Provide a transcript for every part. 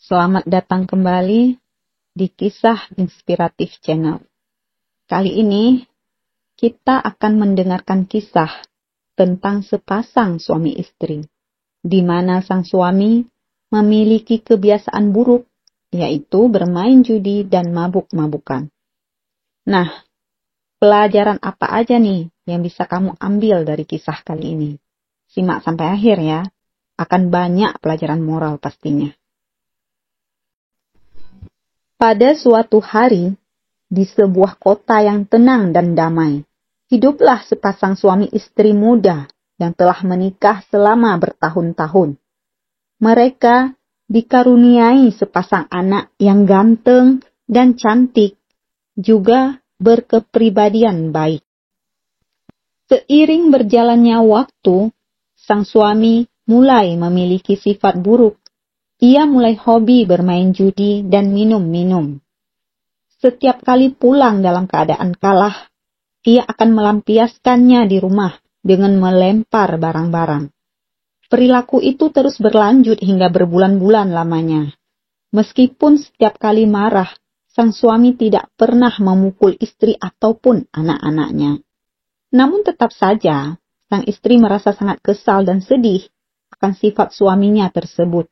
Selamat datang kembali di Kisah Inspiratif Channel. Kali ini kita akan mendengarkan kisah tentang sepasang suami istri, di mana sang suami memiliki kebiasaan buruk, yaitu bermain judi dan mabuk-mabukan. Nah, pelajaran apa aja nih yang bisa kamu ambil dari kisah kali ini? Simak sampai akhir ya, akan banyak pelajaran moral pastinya. Pada suatu hari, di sebuah kota yang tenang dan damai, hiduplah sepasang suami istri muda yang telah menikah selama bertahun-tahun. Mereka dikaruniai sepasang anak yang ganteng dan cantik, juga berkepribadian baik. Seiring berjalannya waktu, sang suami mulai memiliki sifat buruk. Ia mulai hobi bermain judi dan minum-minum. Setiap kali pulang dalam keadaan kalah, ia akan melampiaskannya di rumah dengan melempar barang-barang. Perilaku itu terus berlanjut hingga berbulan-bulan lamanya. Meskipun setiap kali marah, sang suami tidak pernah memukul istri ataupun anak-anaknya. Namun tetap saja, sang istri merasa sangat kesal dan sedih akan sifat suaminya tersebut.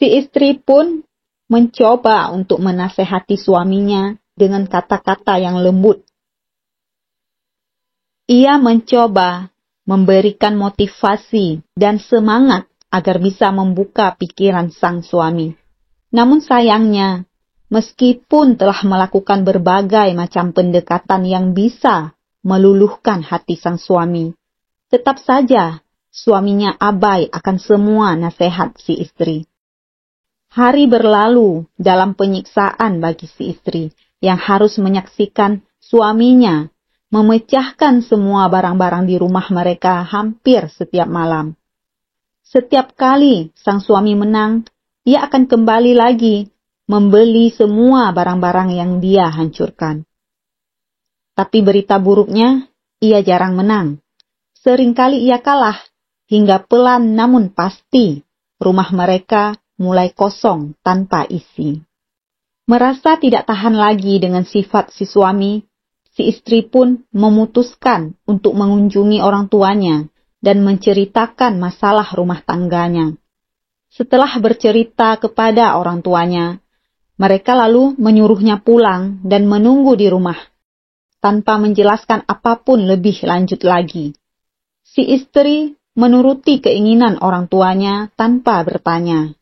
Si istri pun mencoba untuk menasehati suaminya dengan kata-kata yang lembut. Ia mencoba memberikan motivasi dan semangat agar bisa membuka pikiran sang suami. Namun sayangnya, meskipun telah melakukan berbagai macam pendekatan yang bisa meluluhkan hati sang suami, tetap saja suaminya abai akan semua nasihat si istri. Hari berlalu dalam penyiksaan bagi si istri yang harus menyaksikan suaminya memecahkan semua barang-barang di rumah mereka hampir setiap malam. Setiap kali sang suami menang, ia akan kembali lagi membeli semua barang-barang yang dia hancurkan. Tapi berita buruknya, ia jarang menang. Seringkali ia kalah, hingga pelan namun pasti rumah mereka mulai kosong tanpa isi. Merasa tidak tahan lagi dengan sifat si suami, si istri pun memutuskan untuk mengunjungi orang tuanya dan menceritakan masalah rumah tangganya. Setelah bercerita kepada orang tuanya, mereka lalu menyuruhnya pulang dan menunggu di rumah, tanpa menjelaskan apapun lebih lanjut lagi. Si istri menuruti keinginan orang tuanya tanpa bertanya.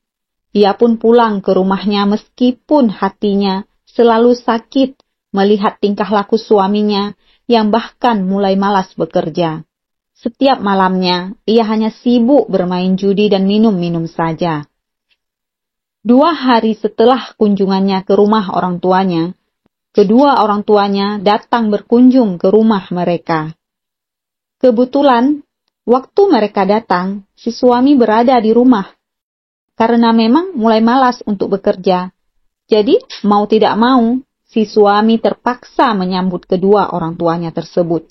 Ia pun pulang ke rumahnya meskipun hatinya selalu sakit melihat tingkah laku suaminya yang bahkan mulai malas bekerja. Setiap malamnya, ia hanya sibuk bermain judi dan minum-minum saja. 2 hari setelah kunjungannya ke rumah orang tuanya, kedua orang tuanya datang berkunjung ke rumah mereka. Kebetulan, waktu mereka datang, si suami berada di rumah. Karena memang mulai malas untuk bekerja. Jadi, mau tidak mau, si suami terpaksa menyambut kedua orang tuanya tersebut.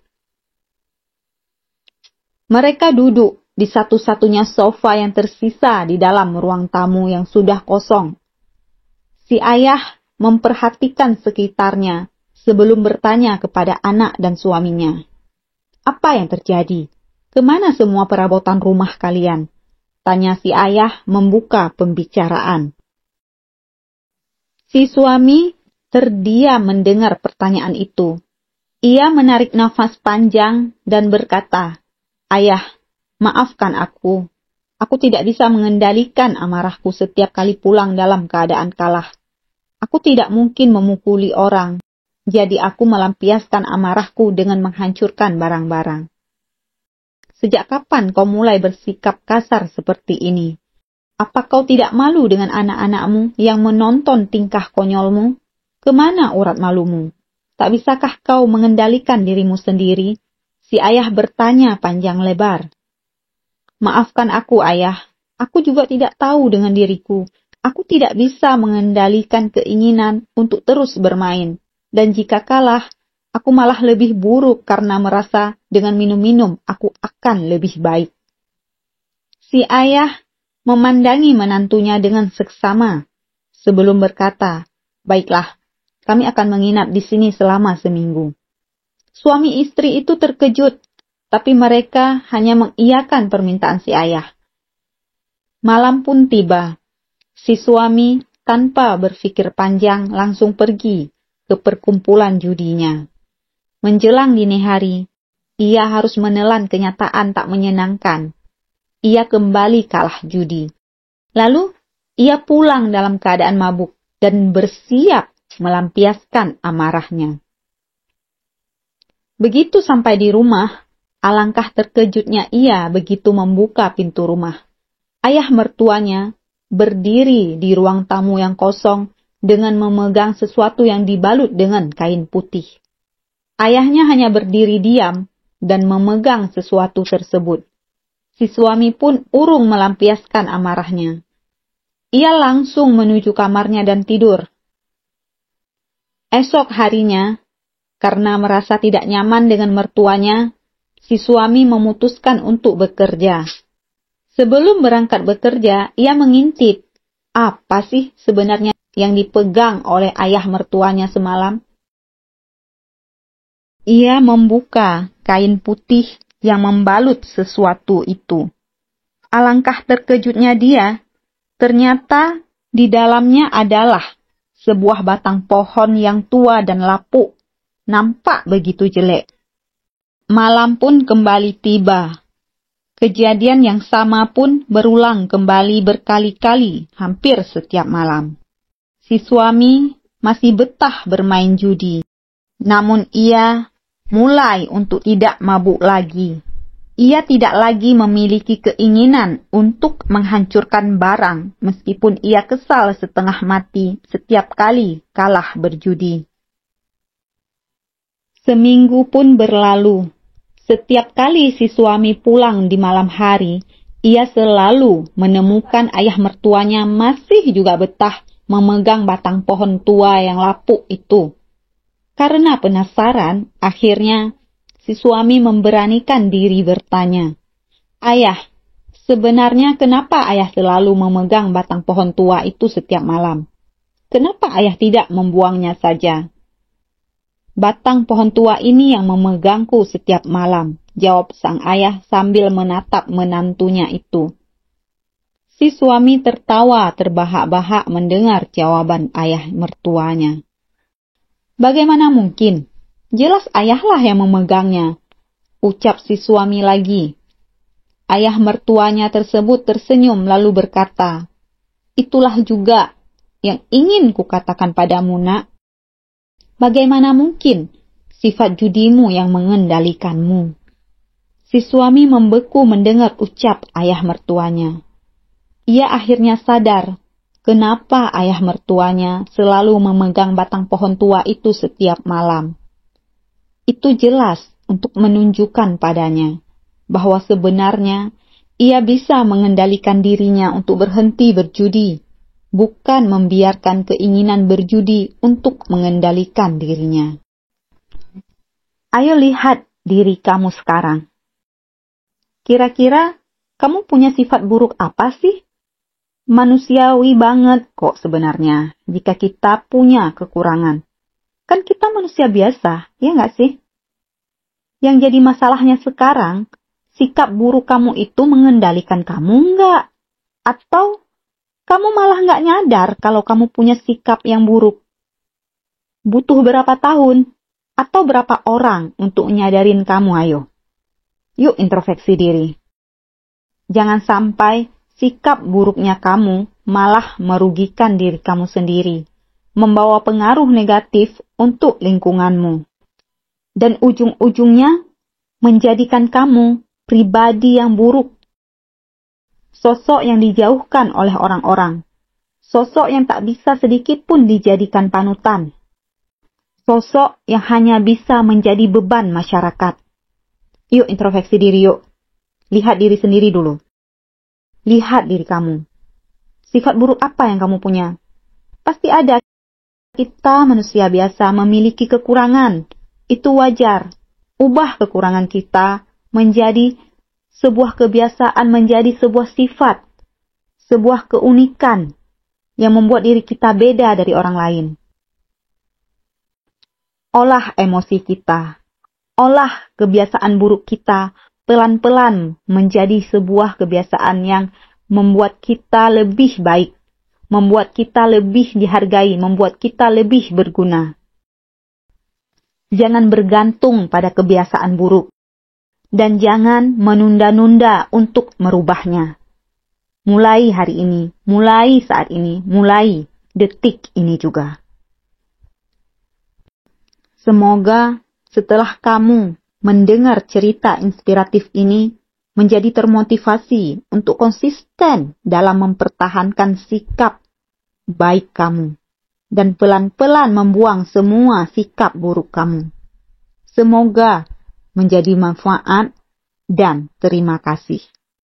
Mereka duduk di satu-satunya sofa yang tersisa di dalam ruang tamu yang sudah kosong. Si ayah memperhatikan sekitarnya sebelum bertanya kepada anak dan suaminya. Apa yang terjadi? Kemana semua perabotan rumah kalian? Tanya si ayah membuka pembicaraan. Si suami terdiam mendengar pertanyaan itu. Ia menarik nafas panjang dan berkata, "Ayah, maafkan aku. Aku tidak bisa mengendalikan amarahku setiap kali pulang dalam keadaan kalah. Aku tidak mungkin memukuli orang, jadi aku melampiaskan amarahku dengan menghancurkan barang-barang. Sejak kapan kau mulai bersikap kasar seperti ini? Apa kau tidak malu dengan anak-anakmu yang menonton tingkah konyolmu? Kemana urat malumu? Tak bisakah kau mengendalikan dirimu sendiri?" Si ayah bertanya panjang lebar. "Maafkan aku, ayah. Aku juga tidak tahu dengan diriku. Aku tidak bisa mengendalikan keinginan untuk terus bermain. Dan jika kalah, aku malah lebih buruk karena merasa dengan minum-minum aku akan lebih baik." Si ayah memandangi menantunya dengan seksama, sebelum berkata, "Baiklah, kami akan menginap di sini selama seminggu." Suami istri itu terkejut, tapi mereka hanya mengiyakan permintaan si ayah. Malam pun tiba. Si suami tanpa berpikir panjang langsung pergi ke perkumpulan judinya. Menjelang dini hari, ia harus menelan kenyataan tak menyenangkan. Ia kembali kalah judi. Lalu, ia pulang dalam keadaan mabuk dan bersiap melampiaskan amarahnya. Begitu sampai di rumah, alangkah terkejutnya ia begitu membuka pintu rumah. Ayah mertuanya berdiri di ruang tamu yang kosong dengan memegang sesuatu yang dibalut dengan kain putih. Ayahnya hanya berdiri diam dan memegang sesuatu tersebut. Si suami pun urung melampiaskan amarahnya. Ia langsung menuju kamarnya dan tidur. Esok harinya, karena merasa tidak nyaman dengan mertuanya, si suami memutuskan untuk bekerja. Sebelum berangkat bekerja, ia mengintip, apa sih sebenarnya yang dipegang oleh ayah mertuanya semalam? Ia membuka kain putih yang membalut sesuatu itu. Alangkah terkejutnya dia, ternyata di dalamnya adalah sebuah batang pohon yang tua dan lapuk, nampak begitu jelek. Malam pun kembali tiba. Kejadian yang sama pun berulang kembali berkali-kali, hampir setiap malam. Si suami masih betah bermain judi, namun ia mulai untuk tidak mabuk lagi. Ia tidak lagi memiliki keinginan untuk menghancurkan barang, meskipun ia kesal setengah mati setiap kali kalah berjudi. Seminggu pun berlalu. Setiap kali si suami pulang di malam hari, ia selalu menemukan ayah mertuanya masih juga betah memegang batang pohon tua yang lapuk itu. Karena penasaran, akhirnya si suami memberanikan diri bertanya, "Ayah, sebenarnya kenapa ayah selalu memegang batang pohon tua itu setiap malam? Kenapa ayah tidak membuangnya saja?" "Batang pohon tua ini yang memegangku setiap malam," jawab sang ayah sambil menatap menantunya itu. Si suami tertawa terbahak-bahak mendengar jawaban ayah mertuanya. "Bagaimana mungkin? Jelas ayahlah yang memegangnya," ucap si suami lagi. Ayah mertuanya tersebut tersenyum lalu berkata, "Itulah juga yang ingin kukatakan padamu, nak. Bagaimana mungkin sifat judimu yang mengendalikanmu?" Si suami membeku mendengar ucap ayah mertuanya. Ia akhirnya sadar kenapa ayah mertuanya selalu memegang batang pohon tua itu setiap malam. Itu jelas untuk menunjukkan padanya bahwa sebenarnya ia bisa mengendalikan dirinya untuk berhenti berjudi, bukan membiarkan keinginan berjudi untuk mengendalikan dirinya. Ayo lihat diri kamu sekarang. Kira-kira kamu punya sifat buruk apa sih? Manusiawi banget kok sebenarnya jika kita punya kekurangan. Kan kita manusia biasa, ya nggak sih? Yang jadi masalahnya sekarang, sikap buruk kamu itu mengendalikan kamu nggak? Atau kamu malah nggak nyadar kalau kamu punya sikap yang buruk? Butuh berapa tahun? Atau berapa orang untuk nyadarin kamu, ayo? Yuk introspeksi diri. Jangan sampai sikap buruknya kamu malah merugikan diri kamu sendiri, membawa pengaruh negatif untuk lingkunganmu, dan ujung-ujungnya menjadikan kamu pribadi yang buruk. Sosok yang dijauhkan oleh orang-orang, sosok yang tak bisa sedikit pun dijadikan panutan, sosok yang hanya bisa menjadi beban masyarakat. Yuk introspeksi diri yuk. Lihat diri sendiri dulu. Lihat diri kamu. Sifat buruk apa yang kamu punya? Pasti ada. Kita manusia biasa memiliki kekurangan. Itu wajar. Ubah kekurangan kita menjadi sebuah kebiasaan, menjadi sebuah sifat. sebuah keunikan yang membuat diri kita beda dari orang lain. Olah emosi kita, olah kebiasaan buruk kita pelan-pelan menjadi sebuah kebiasaan yang membuat kita lebih baik, membuat kita lebih dihargai, membuat kita lebih berguna. Jangan bergantung pada kebiasaan buruk, dan jangan menunda-nunda untuk merubahnya. Mulai hari ini, mulai saat ini, mulai detik ini juga. Semoga setelah kamu mendengar cerita inspiratif ini, menjadi termotivasi untuk konsisten dalam mempertahankan sikap baik kamu, dan pelan-pelan membuang semua sikap buruk kamu. Semoga menjadi manfaat dan terima kasih.